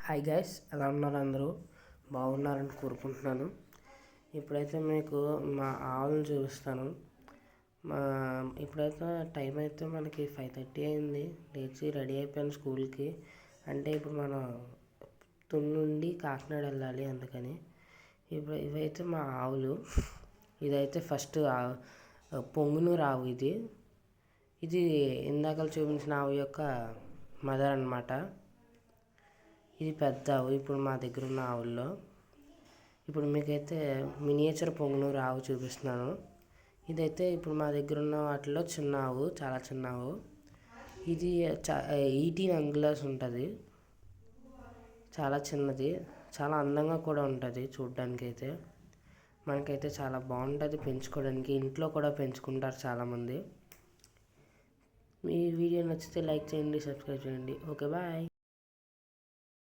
Hi guys, ఎలా ఉన్నారు? అందరూ బాగున్నారని కోరుకుంటున్నాను. ఇప్పుడైతే మీకు మా ఆవులను చూపిస్తాను. మా ఇప్పుడైతే టైం అయితే మనకి 5:30 అయింది. లేచి రెడీ అయిపోయాను స్కూల్కి. అంటే ఇప్పుడు మనం తుని నుండి కాకినాడ వెళ్ళాలి. అందుకని ఇప్పుడు ఇవైతే మా ఆవులు. ఇదైతే ఫస్ట్ పొంగునూరు ఆవు. ఇది ఇందాక చూపించిన ఆవు యొక్క మదర్ అన్నమాట. ఇది పెద్ద ఆవు ఇప్పుడు మా దగ్గర ఉన్న ఆవుల్లో. ఇప్పుడు మీకైతే మినియేచర్ పొంగునూరు ఆవు చూపిస్తున్నాను. ఇదైతే ఇప్పుడు మా దగ్గర ఉన్న వాటిలో చిన్న ఆవు, చాలా చిన్న ఆవు. ఇది 18 అంగుళాస్ ఉంటుంది. చాలా చిన్నది, చాలా అందంగా కూడా ఉంటుంది చూడ్డానికి. అయితే మనకైతే చాలా బాగుంటుంది పెంచుకోవడానికి. ఇంట్లో కూడా పెంచుకుంటారు చాలామంది. మీ వీడియో నచ్చితే లైక్ చేయండి, సబ్స్క్రైబ్ చేయండి. Okay, bye.